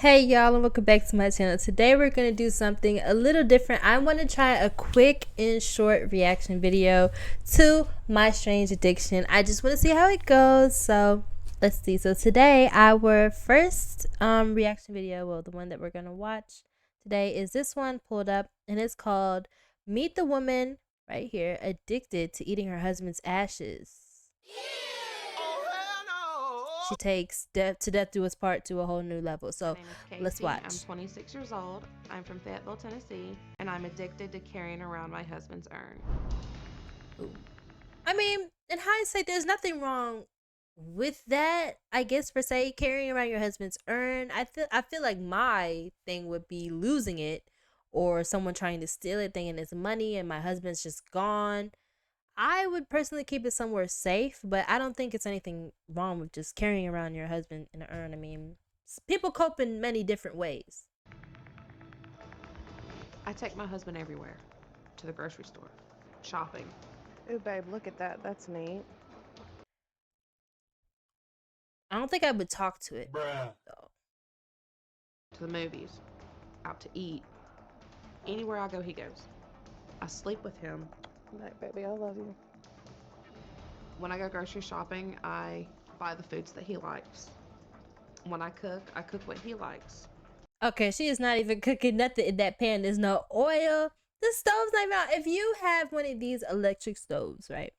Hey y'all, and welcome back to my channel. Today we're going to do something a little different. I want to try a quick and short reaction video to My Strange Addiction. I just want to see how it goes. So let's see. So today our first reaction video, well, the one that we're going to watch today is this one pulled up, and it's called Meet the Woman right here addicted to eating her husband's ashes. She takes death do us part to a whole new level. So My name is Casey. let's watch. I'm 26 years old. I'm from Fayetteville, Tennessee, and I'm addicted to carrying around my husband's urn. Ooh. I mean, in hindsight, there's nothing wrong with that. I guess per se, carrying around your husband's urn. I feel like my thing would be losing it, or someone trying to steal it, thinking it's money, and my husband's just gone. I would personally keep it somewhere safe, but I don't think it's anything wrong with just carrying around your husband in an urn. I mean, people cope in many different ways. I take my husband everywhere, to the grocery store, shopping. Ooh, babe, look at that. That's neat. I don't think I would talk to it, Bruh. though. To the movies, out to eat. Anywhere I go, he goes. I sleep with him. Night, baby, I love you. When I go grocery shopping, I buy the foods that he likes. When I cook what he likes. Okay, she is not even cooking nothing in that pan. There's no oil. The stove's not even out. If you have one of these electric stoves, right?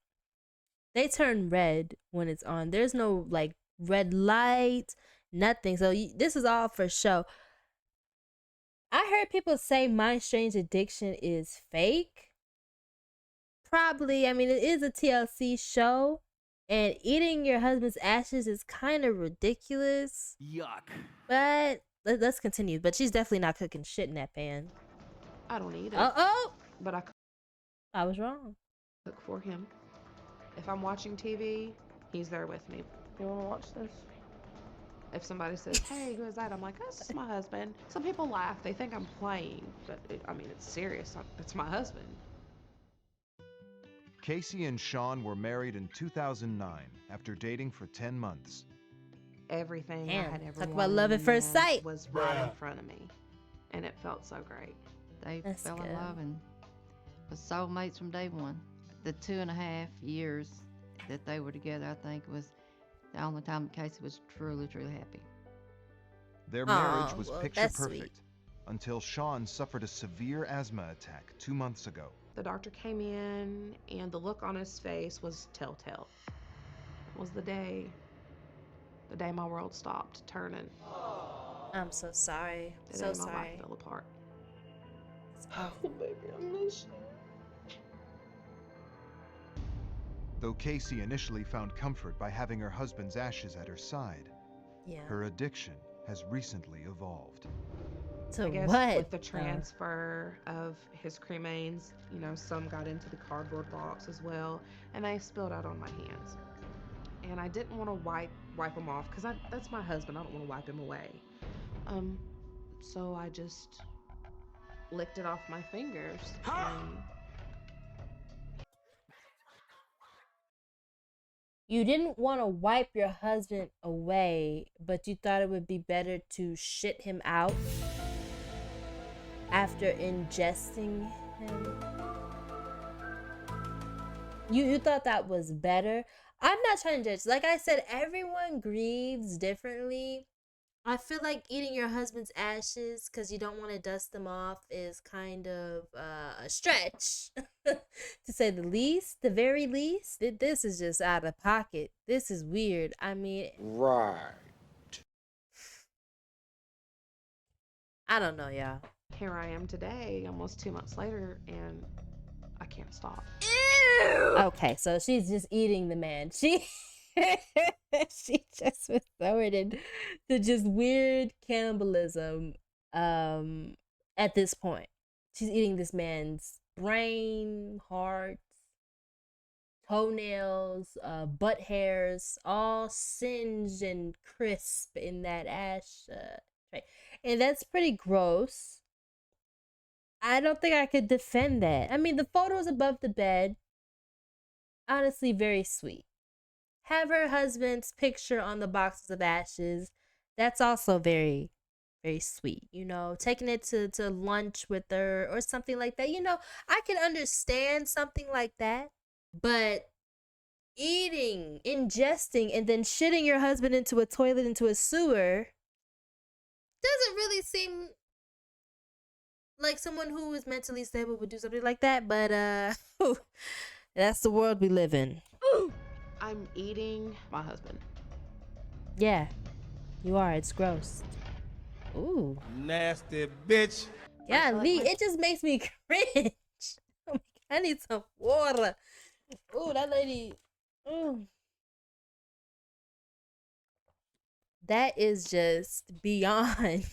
They turn red when it's on. There's no like red light, nothing. So this is all for show. I heard people say My Strange Addiction is fake. Probably. I mean, it is a TLC show, and eating your husband's ashes is kind of ridiculous. Yuck. But let's continue. But she's definitely not cooking shit in that pan. I don't eat it. Uh-oh. But I was wrong. cook for him. If I'm watching TV, he's there with me. You want to watch this? If somebody says, hey, who is that? I'm like, that's my husband. Some people laugh. They think I'm playing. But, I mean, it's serious. It's my husband. Casey and Sean were married in 2009 after dating for 10 months. Everything I Damn, had ever talk about wanted love in at a first man sight. was right in Bruh. front of me. And it felt so great. They That's fell good. in love and was soulmates from day one. The 2.5 years that they were together, I think, was the only time that Casey was truly, truly happy. Their Aw, marriage was well, picture that's perfect sweet. until Sean suffered a severe asthma attack 2 months ago. The doctor came in, and the look on his face was telltale. It was the day my world stopped turning. I'm so sorry. The So day my life sorry. fell apart. It's awful. Baby, I miss you. Though Casey initially found comfort by having her husband's ashes at her side, Yeah. her addiction has recently evolved. To I guess what? with the transfer of his cremains, you know, some got into the cardboard box as well, and they spilled out on my hands. And I didn't want to wipe them off because that's my husband. I don't want to wipe him away. So I just licked it off my fingers. And You didn't want to wipe your husband away, but you thought it would be better to shit him out after ingesting him. You thought that was better. I'm not trying to judge. Like I said, everyone grieves differently. I feel like eating your husband's ashes because you don't want to dust them off is kind of a stretch, to say the least, the very least. This is just out of pocket. This is weird. I mean, Right. I don't know, y'all. here I am today, almost 2 months later, and I can't stop. Ew. Okay, so she's just eating the man. She just resorted to just weird cannibalism at this point. She's eating this man's brain, heart, toenails, butt hairs, all singed and crisp in that ash tray. And that's pretty gross. I don't think I could defend that. I mean, the photos above the bed, honestly, very sweet. Have her husband's picture on the boxes of ashes. That's also very very sweet, you know, taking it to lunch with her or something like that. You know, I can understand something like that, but eating, ingesting, and then shitting your husband into a toilet, into a sewer, doesn't really seem like someone who is mentally stable would do something like that. But that's the world we live in. I'm eating my husband. Yeah, you are. It's gross. Ooh. Nasty bitch. Yeah, Lee, it just makes me cringe. Oh my God, I need some water. Ooh, that lady. Ooh. That is just beyond.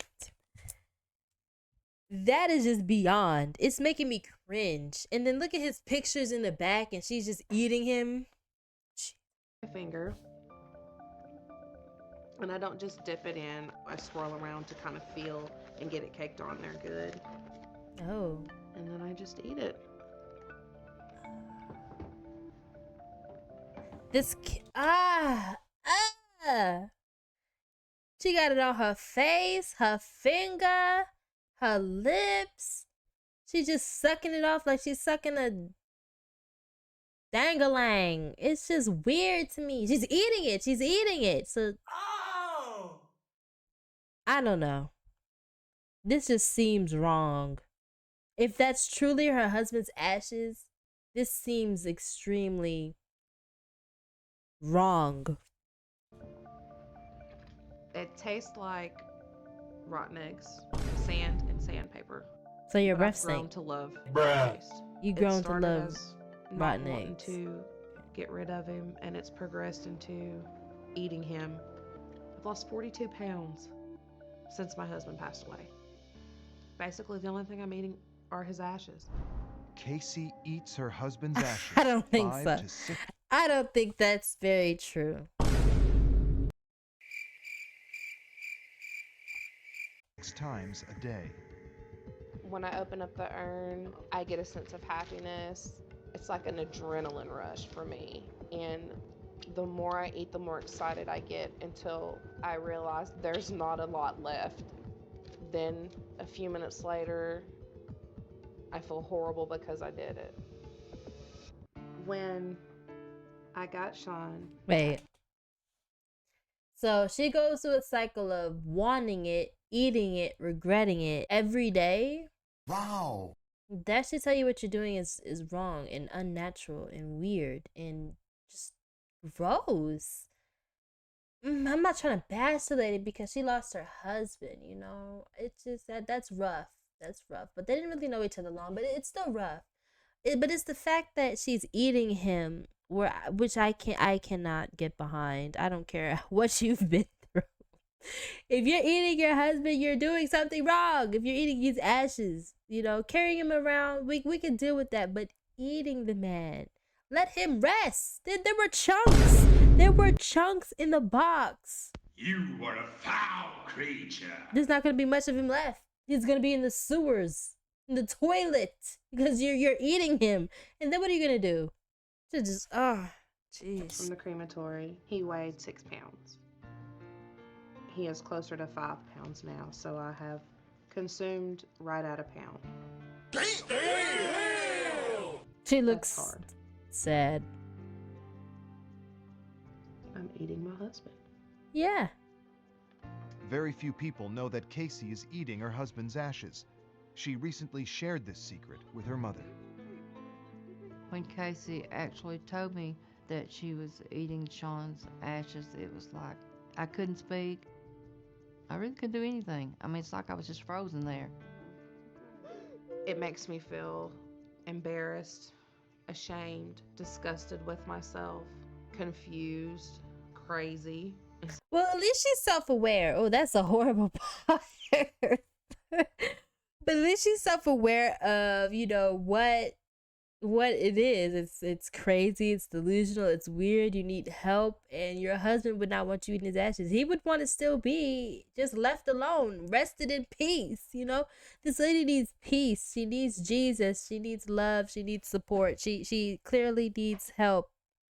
That is just beyond. It's making me cringe. And then look at his pictures in the back, and she's just eating him. My finger. And I don't just dip it in. I swirl around to kind of feel and get it caked on there good. Oh. And then I just eat it. This she got it on her face, her finger, her lips. She just sucking it off like she's sucking a dangalang. It's just weird to me. She's eating it. She's eating it. So I don't know. This just seems wrong. If that's truly her husband's ashes, this seems extremely wrong. It tastes like rotten eggs, sand, and sandpaper. So your But breath I've grown stank. to love Bruh. the taste. You It grown to started love as not rotten wanting eggs. to get rid of him, and it's progressed into eating him. I've lost 42 pounds since my husband passed away. Basically, the only thing I'm eating are his ashes. Casey eats her husband's ashes. I don't think 5 so. to 6 I don't think that's very true. times a day. When I open up the urn, I get a sense of happiness. It's like an adrenaline rush for me. And the more I eat, the more excited I get until I realize there's not a lot left. Then a few minutes later, I feel horrible because I did it. When I got Sean, Wait. So she goes through a cycle of wanting it, eating it, regretting it every day. Wow. That should tell you what you're doing is wrong and unnatural and weird and just gross. I'm not trying to bash the lady because she lost her husband, you know. It's just that's rough. That's rough. But they didn't really know each other long, but it's still rough. But it's the fact that she's eating him, which I cannot get behind. I don't care what you've been through. If you're eating your husband, you're doing something wrong. If you're eating his ashes, you know, carrying him around, we can deal with that. But eating the man, let him rest. There were chunks. There were chunks in the box. You were a foul creature. There's not gonna be much of him left. He's gonna be in the sewers, in the toilet, because you're eating him. And then what are you gonna do? Just jeez. from the crematory, he weighed 6 pounds. He is closer to 5 pounds now, so I have consumed right at a pound. She That's looks hard. sad. I'm eating my husband. Yeah. Very few people know that Casey is eating her husband's ashes. She recently shared this secret with her mother. When Casey actually told me that she was eating Sean's ashes, it was like I couldn't speak. I really couldn't do anything. I mean, it's like I was just frozen there. It makes me feel embarrassed, ashamed, disgusted with myself, confused, crazy. Well, at least she's self-aware. Oh, that's a horrible part. But at least she's self-aware of, you know, what it is. It's crazy, it's delusional, it's weird, you need help, and your husband would not want you eating his ashes. He would want to still be just left alone, rested in peace, you know? This lady needs peace. She needs Jesus. She needs love. She needs support. She clearly needs help,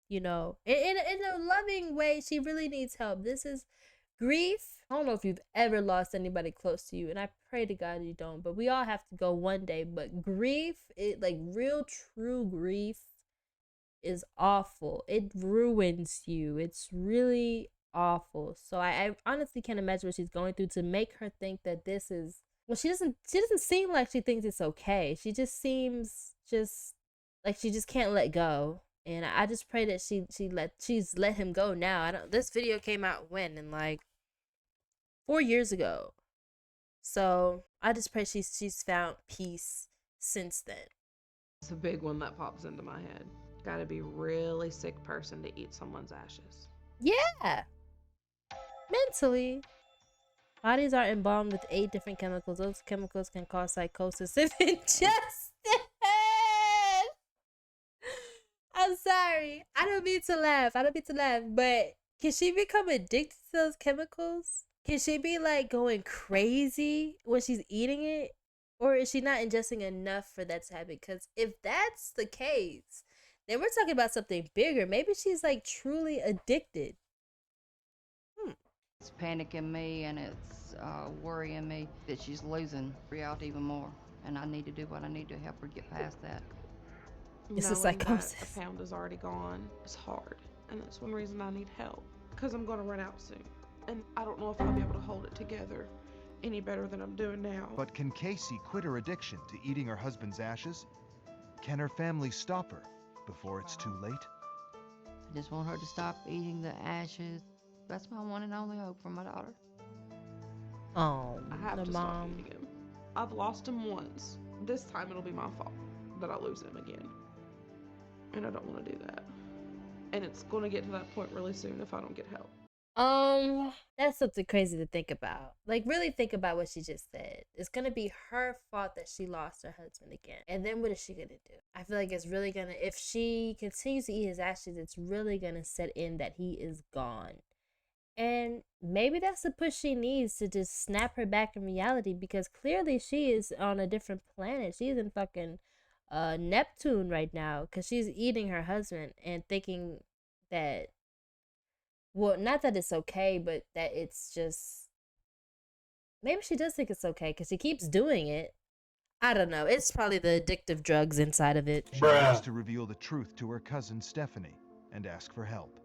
you know. In a loving way, she really needs help. This is grief, I don't know if you've ever lost anybody close to you, and I pray to God you don't, but we all have to go one day. But grief, it like real true grief is awful. It ruins you. It's really awful. So I honestly can't imagine what she's going through to make her think that this is, well, she doesn't seem like she thinks it's okay. She just seems just like she just can't let go. And I just pray that she's let him go now. This video came out when, in like 4 years ago. So I just pray she's found peace since then. It's a big one that pops into my head. Gotta be really sick person to eat someone's ashes. Yeah. Mentally. Bodies are embalmed with 8 different chemicals. Those chemicals can cause psychosis if ingested. I'm sorry. I don't mean to laugh. But can she become addicted to those chemicals? Can she be like going crazy when she's eating it? Or is she not ingesting enough for that to happen? Because if that's the case, then we're talking about something bigger. Maybe she's like truly addicted. It's panicking me, and it's worrying me that she's losing reality even more. And I need to do what I need to help her get past that. It's a Knowing psychosis. that a pound is already gone is hard, and that's one reason I need help, because I'm going to run out soon, and I don't know if I'll be able to hold it together any better than I'm doing now. But can Casey quit her addiction to eating her husband's ashes? Can her family stop her before it's too late? I just want her to stop eating the ashes. That's my one and only hope for my daughter. Oh, I have the to mom. stop eating him. I've lost him once. This time it'll be my fault that I lose him again. And I don't want to do that. And it's going to get to that point really soon if I don't get help. That's something crazy to think about. Like, really think about what she just said. It's gonna be her fault that she lost her husband again. And then what is she gonna do? I feel like it's really gonna, if she continues to eat his ashes, it's really gonna set in that he is gone. And maybe that's the push she needs to just snap her back in reality, because clearly she is on a different planet. She's in fucking Neptune right now, because she's eating her husband and thinking that, well, not that it's okay, but that it's just, maybe she does think it's okay because she keeps doing it. I don't know. It's probably the addictive drugs inside of it. She wants to reveal the truth to her cousin Stephanie and ask for help.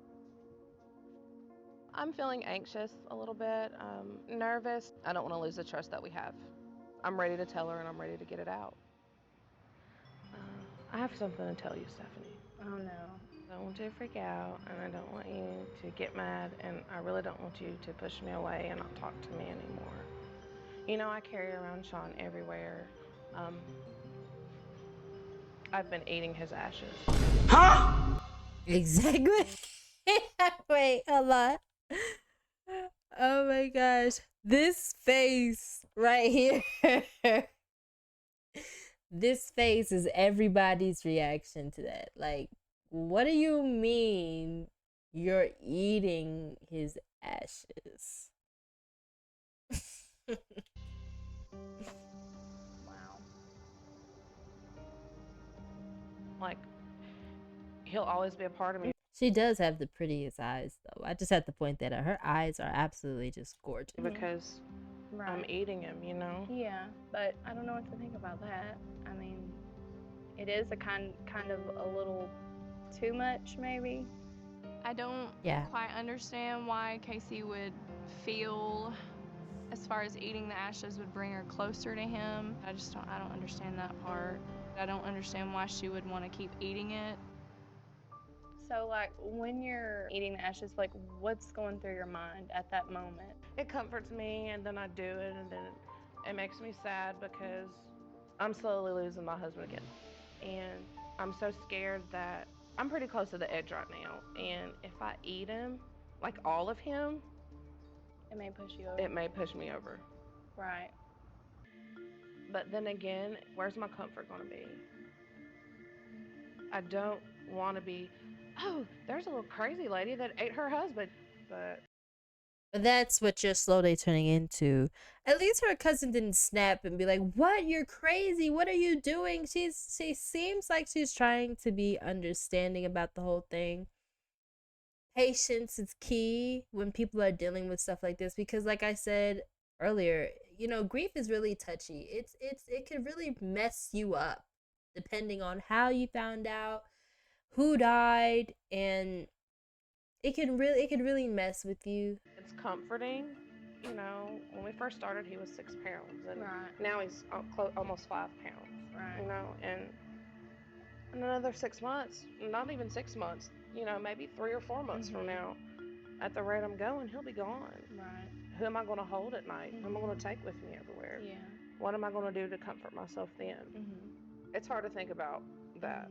I'm feeling anxious a little bit, nervous. I don't want to lose the trust that we have. I'm ready to tell her, and I'm ready to get it out. I have something to tell you, Stephanie. Oh no. I don't want you to freak out, and I don't want you to get mad, and I really don't want you to push me away and not talk to me anymore. You know, I carry around Sean everywhere. I've been eating his ashes. Huh? Exactly. Wait, hold on. Oh my gosh. This face right here. This face is everybody's reaction to that. Like, what do you mean you're eating his ashes? Wow. Like, he'll always be a part of me. She does have the prettiest eyes, though. I just have to point that out. Her eyes are absolutely just gorgeous. Because Right. I'm eating him, you know? Yeah, but I don't know what to think about that. I mean, it is a kind of a little too much, maybe. I don't Yeah. quite understand why Casey would feel as far as eating the ashes would bring her closer to him. I don't understand that part. I don't understand why she would want to keep eating it. So, like, when you're eating the ashes, like, what's going through your mind at that moment? It comforts me, and then I do it, and then it makes me sad because I'm slowly losing my husband again. And I'm so scared that I'm pretty close to the edge right now. And if I eat him, like all of him, It may push you over. it may push me over. Right. But then again, where's my comfort going to be? I don't want to be, oh, there's a little crazy lady that ate her husband. But that's what you're slowly turning into. At least her cousin didn't snap and be like, "What? You're crazy. What are you doing?" She seems like she's trying to be understanding about the whole thing. patience is key when people are dealing with stuff like this, because like I said earlier, you know, grief is really touchy. It could really mess you up depending on how you found out, who died, and it could really mess with you. It's comforting. You know, when we first started, he was 6 pounds, and Right. now he's almost 5 pounds. Right. You know, and in another 6 months, not even 6 months, you know, maybe 3 or 4 months from now, at the rate I'm going, he'll be gone. Right. Who am I going to hold at night? Who am I going to take with me everywhere? Yeah. What am I going to do to comfort myself then? It's hard to think about that.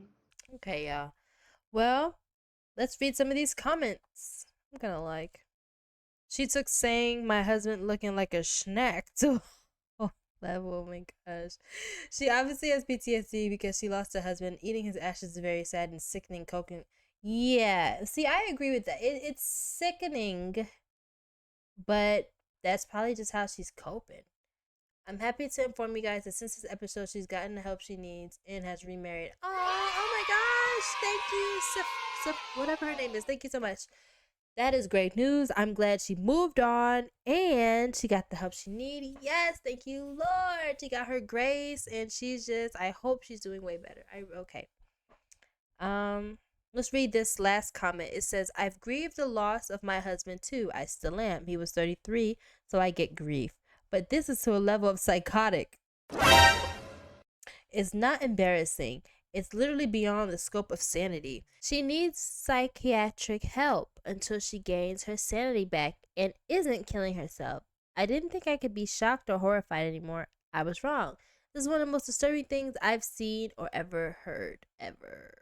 Okay, y'all. Well, let's read some of these comments. I'm gonna like. She took saying my husband looking like a snack to a level. Oh my gosh. She obviously has PTSD because she lost her husband. Eating his ashes is very sad and sickening. Cooking. Yeah. See, I agree with that. It's sickening, but that's probably just how she's coping. I'm happy to inform you guys that since this episode, she's gotten the help she needs and has remarried. Oh my gosh. Thank you, whatever her name is. Thank you so much. That is great news. I'm glad she moved on and she got the help she needed. Yes, thank you, Lord. She got her grace and she's just, I hope she's doing way better. Okay. Let's read this last comment. It says, I've grieved the loss of my husband too. I still am. He was 33, so I get grief. But this is to a level of psychotic. It's not embarrassing. It's literally beyond the scope of sanity. She needs psychiatric help until she gains her sanity back and isn't killing herself. I didn't think I could be shocked or horrified anymore. I was wrong. This is one of the most disturbing things I've seen or ever heard, ever.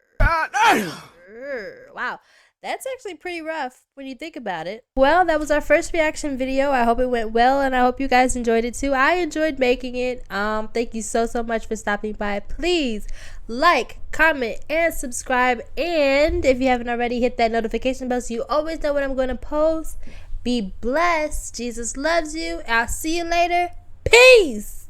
Wow. That's actually pretty rough when you think about it. Well, that was our first reaction video. I hope it went well and I hope you guys enjoyed it too. I enjoyed making it. Thank you so much for stopping by. Please like, comment, and subscribe. And if you haven't already, hit that notification bell so you always know when I'm going to post. Be blessed. Jesus loves you. I'll see you later. Peace.